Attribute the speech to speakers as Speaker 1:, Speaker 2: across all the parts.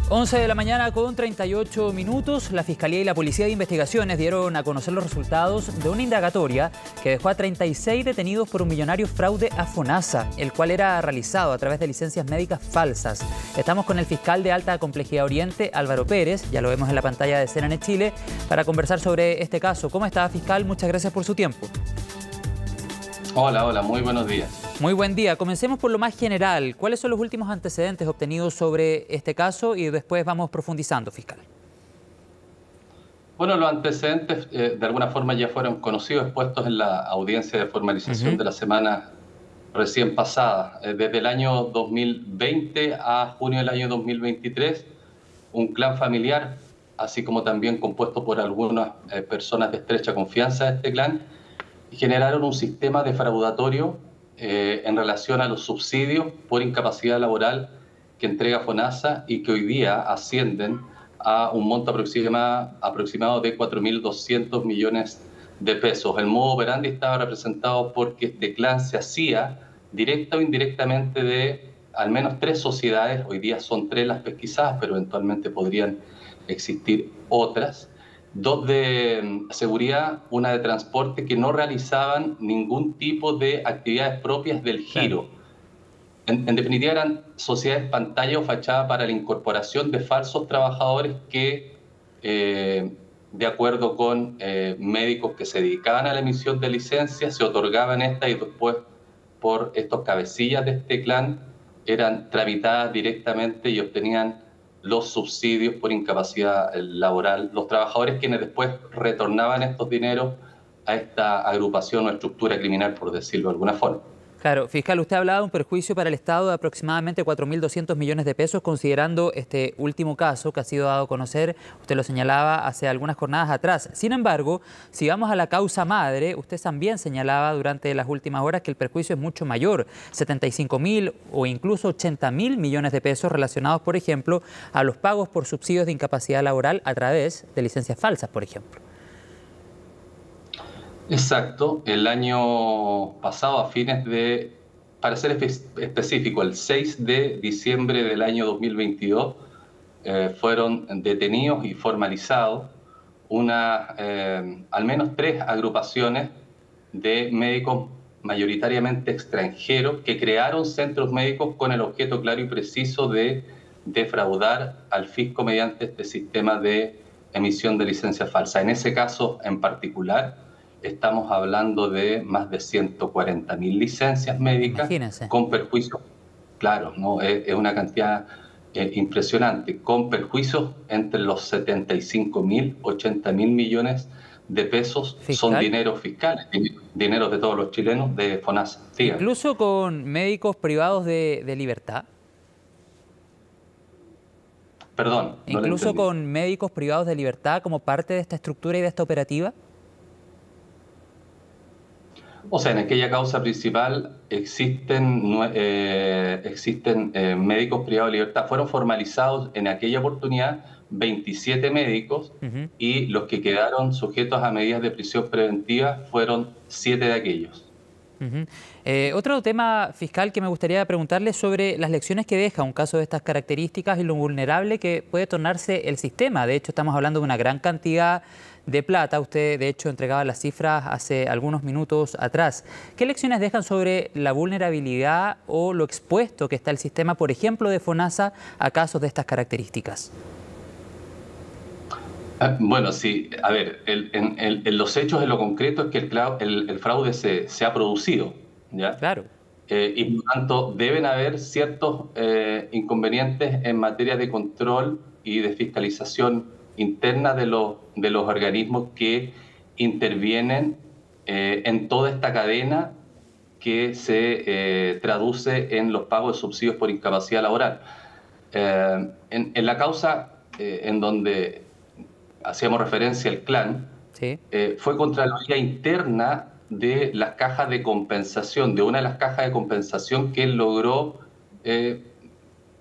Speaker 1: 11 de la mañana con 38 minutos, la Fiscalía y la Policía de Investigaciones dieron a conocer los resultados de una indagatoria que dejó a 36 detenidos por un millonario fraude a FONASA, el cual era realizado a través de licencias médicas falsas. Estamos con el fiscal de Alta Complejidad Oriente, Álvaro Pérez, ya lo vemos en la pantalla de CNN Chile, para conversar sobre este caso. ¿Cómo está, fiscal? Muchas gracias por su tiempo.
Speaker 2: Hola, muy buenos días.
Speaker 1: Muy buen día. Comencemos por lo más general. ¿Cuáles son los últimos antecedentes obtenidos sobre este caso? Y después vamos profundizando, fiscal.
Speaker 2: Bueno, los antecedentes de alguna forma ya fueron conocidos, expuestos en la audiencia de formalización de la semana recién pasada. Desde el año 2020 a junio del año 2023, un clan familiar, así como también compuesto por algunas personas de estrecha confianza de este clan, generaron un sistema defraudatorio en relación a los subsidios por incapacidad laboral que entrega FONASA y que hoy día ascienden a un monto aproximado de 4.200 millones de pesos. El modo operandi estaba representado porque este clan se hacía directa o indirectamente de al menos 3 sociedades, hoy día son 3 las pesquisadas, pero eventualmente podrían existir otras, 2 de seguridad, 1 de transporte, que no realizaban ningún tipo de actividades propias del giro. En definitiva, eran sociedades pantalla o fachada para la incorporación de falsos trabajadores que, de acuerdo con médicos que se dedicaban a la emisión de licencias, se otorgaban estas y después por estos cabecillas de este clan eran tramitadas directamente y obtenían los subsidios por incapacidad laboral, los trabajadores quienes después retornaban estos dineros a esta agrupación o estructura criminal, por decirlo de alguna forma.
Speaker 1: Claro, fiscal, usted ha hablado de un perjuicio para el Estado de aproximadamente 4.200 millones de pesos, considerando este último caso que ha sido dado a conocer, usted lo señalaba hace algunas jornadas atrás. Sin embargo, si vamos a la causa madre, usted también señalaba durante las últimas horas que el perjuicio es mucho mayor, 75.000 o incluso 80.000 millones de pesos relacionados, por ejemplo, a los pagos por subsidios de incapacidad laboral a través de licencias falsas, por ejemplo.
Speaker 2: Exacto, el año pasado, a fines de, para ser específico, el 6 de diciembre del año 2022, fueron detenidos y formalizados al menos 3 agrupaciones de médicos mayoritariamente extranjeros que crearon centros médicos con el objeto claro y preciso de defraudar al fisco mediante este sistema de emisión de licencias falsas. En ese caso en particular, estamos hablando de más de 140.000 licencias médicas.
Speaker 1: Imagínense.
Speaker 2: Con perjuicios, claro, ¿no? Es una cantidad impresionante, con perjuicios entre los 75.000, 80.000 millones de pesos. ¿Fiscal? Son dineros fiscales, dineros de todos los chilenos de FONASA. Dígame.
Speaker 1: Incluso con médicos privados de libertad.
Speaker 2: Perdón.
Speaker 1: Incluso con médicos privados de libertad como parte de esta estructura y de esta operativa.
Speaker 2: O sea, en aquella causa principal existen médicos privados de libertad. Fueron formalizados en aquella oportunidad 27 médicos y los que quedaron sujetos a medidas de prisión preventiva fueron 7 de aquellos.
Speaker 1: Otro tema, fiscal, que me gustaría preguntarle sobre las lecciones que deja un caso de estas características y lo vulnerable que puede tornarse el sistema. De hecho, estamos hablando de una gran cantidad de plata. Usted, de hecho, entregaba las cifras hace algunos minutos atrás. ¿Qué lecciones dejan sobre la vulnerabilidad o lo expuesto que está el sistema, por ejemplo, de FONASA a casos de estas características?
Speaker 2: Bueno, sí, a ver, en los hechos, en lo concreto, es que el fraude se ha producido, ¿ya?
Speaker 1: Claro.
Speaker 2: Y por tanto deben haber ciertos inconvenientes en materia de control y de fiscalización interna de los organismos que intervienen en toda esta cadena que se traduce en los pagos de subsidios por incapacidad laboral. En la causa en donde hacíamos referencia al clan,
Speaker 1: sí,
Speaker 2: fue Contraloría Interna de las cajas de compensación, de una de las cajas de compensación que logró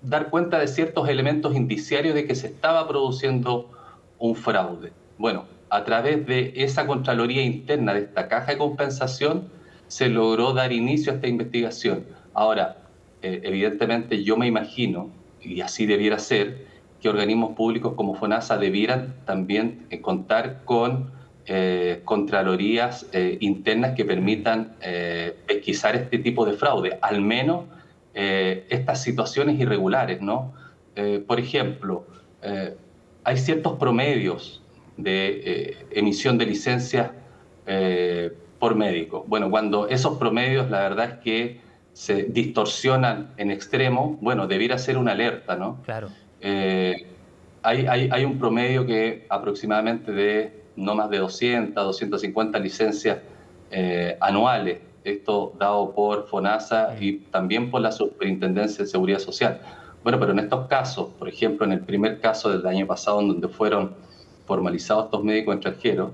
Speaker 2: dar cuenta de ciertos elementos indiciarios de que se estaba produciendo un fraude. Bueno, a través de esa Contraloría Interna de esta caja de compensación se logró dar inicio a esta investigación. Ahora, evidentemente yo me imagino, y así debiera ser, que organismos públicos como FONASA debieran también contar con contralorías internas que permitan pesquisar este tipo de fraude, al menos estas situaciones irregulares, ¿no? Por ejemplo, hay ciertos promedios de emisión de licencias por médico. Bueno, cuando esos promedios, la verdad es que se distorsionan en extremo, bueno, debiera ser una alerta, ¿no?
Speaker 1: Claro.
Speaker 2: Hay un promedio que aproximadamente de no más de 200, 250 licencias anuales, esto dado por FONASA y también por la Superintendencia de Seguridad Social. Bueno, pero en estos casos, por ejemplo, en el primer caso del año pasado, en donde fueron formalizados estos médicos extranjeros,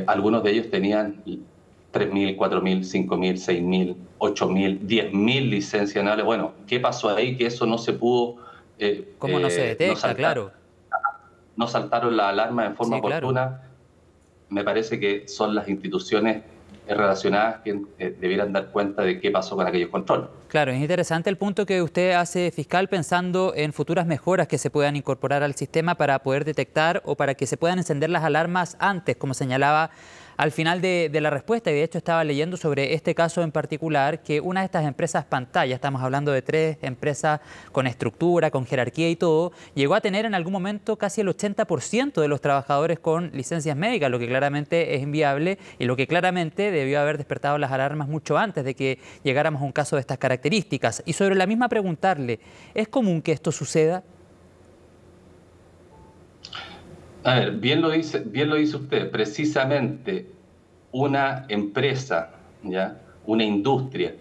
Speaker 2: algunos de ellos tenían 3.000, 4.000, 5.000, 6.000, 8.000, 10.000 licencias anuales. Bueno, ¿qué pasó ahí? Que eso no se pudo...
Speaker 1: ¿Cómo no se detecta? Claro.
Speaker 2: No saltaron la alarma en forma
Speaker 1: Sí, claro.
Speaker 2: oportuna. Me parece que son las instituciones relacionadas quienes debieran dar cuenta de qué pasó con aquellos controles.
Speaker 1: Claro, es interesante el punto que usted hace, fiscal, pensando en futuras mejoras que se puedan incorporar al sistema para poder detectar o para que se puedan encender las alarmas antes, como señalaba al final de la respuesta. Y de hecho estaba leyendo sobre este caso en particular, que una de estas empresas pantalla, estamos hablando de 3 empresas con estructura, con jerarquía y todo, llegó a tener en algún momento casi el 80% de los trabajadores con licencias médicas, lo que claramente es inviable y lo que claramente debió haber despertado las alarmas mucho antes de que llegáramos a un caso de estas características. Y sobre la misma preguntarle, ¿es común que esto suceda?
Speaker 2: A ver, bien lo dice usted. Precisamente una empresa, ¿ya? Una industria,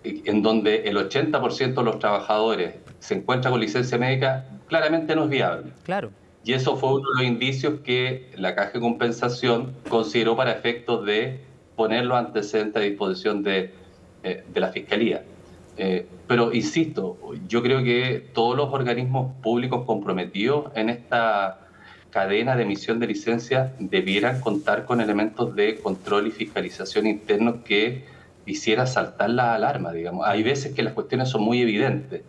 Speaker 2: en donde el 80% de los trabajadores se encuentra con licencia médica, claramente no es viable.
Speaker 1: Claro.
Speaker 2: Y eso fue uno de los indicios que la Caja de Compensación consideró para efectos de poner los antecedentes a disposición de la Fiscalía. Pero insisto, yo creo que todos los organismos públicos comprometidos en esta cadena de emisión de licencias debieran contar con elementos de control y fiscalización internos que hiciera saltar la alarma, digamos. Hay veces que las cuestiones son muy evidentes.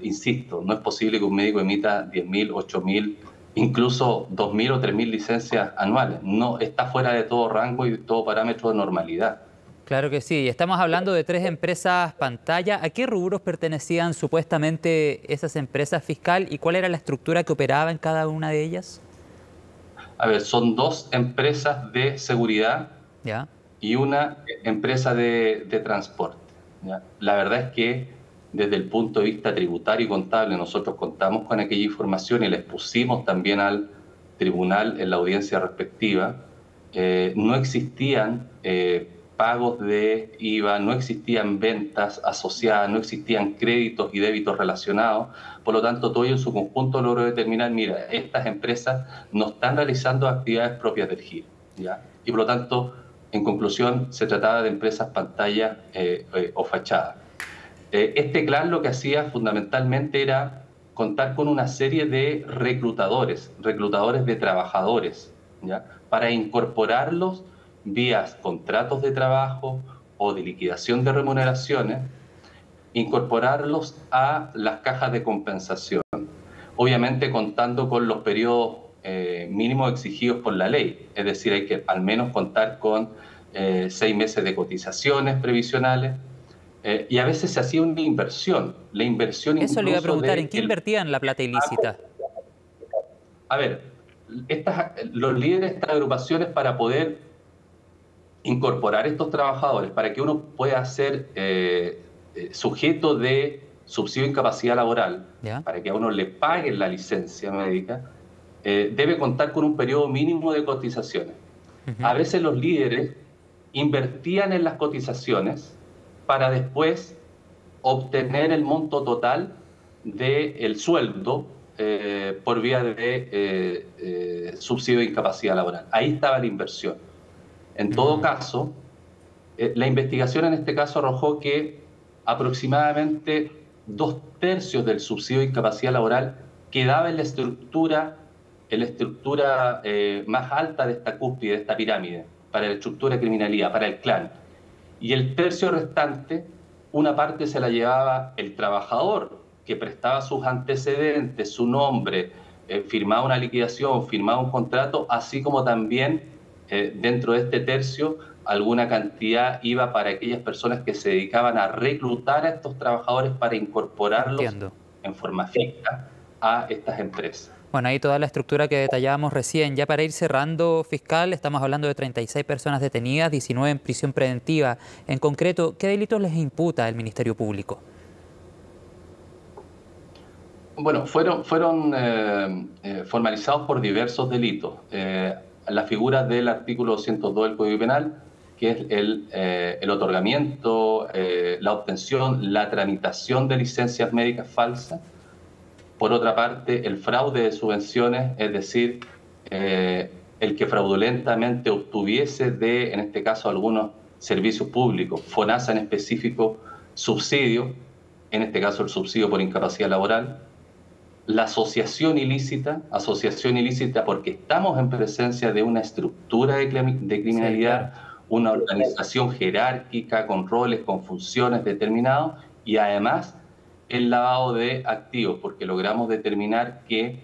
Speaker 2: Insisto, no es posible que un médico emita 10.000, 8.000, incluso 2.000 o 3.000 licencias anuales. No, está fuera de todo rango y de todo parámetro de normalidad.
Speaker 1: Claro que sí. Estamos hablando de 3 empresas pantalla. ¿A qué rubros pertenecían supuestamente esas empresas, fiscal? ¿Y cuál era la estructura que operaba en cada una de ellas?
Speaker 2: A ver, son 2 empresas de seguridad,
Speaker 1: ¿Ya?
Speaker 2: Y una empresa de transporte, ¿ya? La verdad es que desde el punto de vista tributario y contable nosotros contamos con aquella información y la expusimos también al tribunal en la audiencia respectiva. No existían pagos de IVA, no existían ventas asociadas, no existían créditos y débitos relacionados. Por lo tanto, todo ello en su conjunto logró determinar, mira, estas empresas no están realizando actividades propias del GIR, ¿ya? Y por lo tanto, en conclusión, se trataba de empresas pantalla o fachada. Este clan lo que hacía fundamentalmente era contar con una serie de reclutadores de trabajadores, ¿ya? Para incorporarlos vía contratos de trabajo o de liquidación de remuneraciones, incorporarlos a las cajas de compensación, obviamente contando con los periodos mínimos exigidos por la ley, es decir, hay que al menos contar con 6 meses de cotizaciones previsionales, y a veces se hacía una inversión, la inversión
Speaker 1: Eso le iba a
Speaker 2: incluso
Speaker 1: preguntar,
Speaker 2: de...
Speaker 1: ¿en qué invertían la plata ilícita?
Speaker 2: A ver, los líderes de estas agrupaciones, para poder incorporar estos trabajadores, para que uno pueda ser sujeto de subsidio de incapacidad laboral,
Speaker 1: ¿Ya?
Speaker 2: para que a uno le paguen la licencia médica, debe contar con un periodo mínimo de cotizaciones. A veces los líderes invertían en las cotizaciones para después obtener el monto total del sueldo por vía de subsidio de incapacidad laboral. Ahí estaba la inversión. En todo caso, la investigación en este caso arrojó que aproximadamente 2/3 del subsidio de incapacidad laboral quedaba en la estructura más alta de esta cúspide, de esta pirámide, para la estructura de criminalidad, para el clan. Y el tercio restante, una parte se la llevaba el trabajador que prestaba sus antecedentes, su nombre, firmaba una liquidación, firmaba un contrato, así como también dentro de este tercio alguna cantidad iba para aquellas personas que se dedicaban a reclutar a estos trabajadores para incorporarlos
Speaker 1: Entiendo.
Speaker 2: en forma fija a estas empresas.
Speaker 1: Bueno, ahí toda la estructura que detallábamos recién. Ya para ir cerrando, fiscal, estamos hablando de 36 personas detenidas, 19 en prisión preventiva. En concreto, ¿qué delitos les imputa el Ministerio Público?
Speaker 2: Bueno, fueron formalizados por diversos delitos. La figura del artículo 202 del Código Penal, que es el otorgamiento, la obtención, la tramitación de licencias médicas falsas. Por otra parte, el fraude de subvenciones, es decir, el que fraudulentamente obtuviese de, en este caso, algunos servicios públicos, FONASA en específico, subsidio, en este caso el subsidio por incapacidad laboral. La asociación ilícita porque estamos en presencia de una estructura de criminalidad, sí, claro, una organización jerárquica, con roles, con funciones determinados, y además el lavado de activos, porque logramos determinar que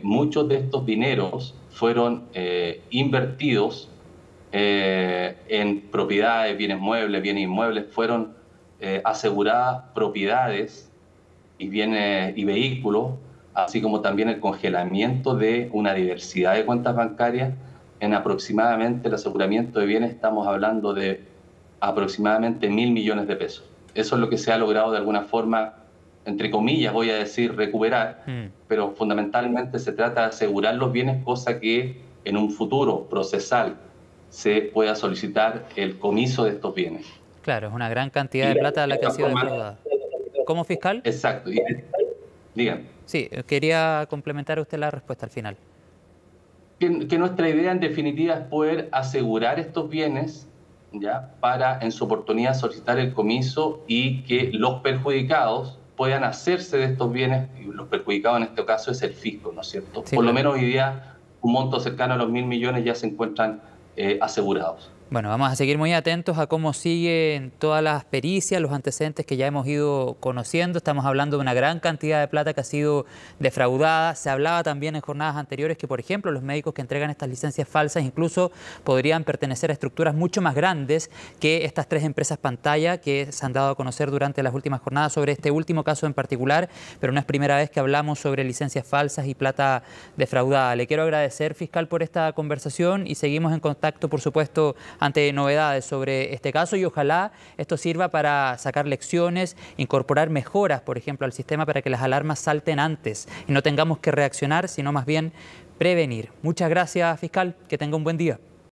Speaker 2: muchos de estos dineros fueron invertidos en propiedades, bienes muebles, bienes inmuebles, fueron aseguradas propiedades y bienes y vehículos, así como también el congelamiento de una diversidad de cuentas bancarias. En aproximadamente el aseguramiento de bienes estamos hablando de aproximadamente 1.000 millones de pesos. Eso es lo que se ha logrado de alguna forma, entre comillas voy a decir, recuperar, pero fundamentalmente se trata de asegurar los bienes, cosa que en un futuro procesal se pueda solicitar el comiso de estos bienes.
Speaker 1: Claro, es una gran cantidad de plata la que ha sido defraudada. ¿Cómo, fiscal?
Speaker 2: Exacto. Dígame.
Speaker 1: Sí, quería complementar usted la respuesta al final.
Speaker 2: Que nuestra idea en definitiva es poder asegurar estos bienes, ¿ya?, para en su oportunidad solicitar el comiso y que los perjudicados puedan hacerse de estos bienes, y los perjudicados en este caso es el fisco, ¿no es cierto?
Speaker 1: Sí,
Speaker 2: por lo
Speaker 1: claro.
Speaker 2: menos hoy día un monto cercano a los 1.000 millones ya se encuentran asegurados.
Speaker 1: Bueno, vamos a seguir muy atentos a cómo siguen todas las pericias, los antecedentes que ya hemos ido conociendo. Estamos hablando de una gran cantidad de plata que ha sido defraudada. Se hablaba también en jornadas anteriores que, por ejemplo, los médicos que entregan estas licencias falsas incluso podrían pertenecer a estructuras mucho más grandes que estas 3 empresas pantalla que se han dado a conocer durante las últimas jornadas sobre este último caso en particular, pero no es primera vez que hablamos sobre licencias falsas y plata defraudada. Le quiero agradecer, fiscal, por esta conversación y seguimos en contacto, por supuesto, ante novedades sobre este caso, y ojalá esto sirva para sacar lecciones, incorporar mejoras, por ejemplo, al sistema para que las alarmas salten antes y no tengamos que reaccionar, sino más bien prevenir. Muchas gracias, fiscal. Que tenga un buen día.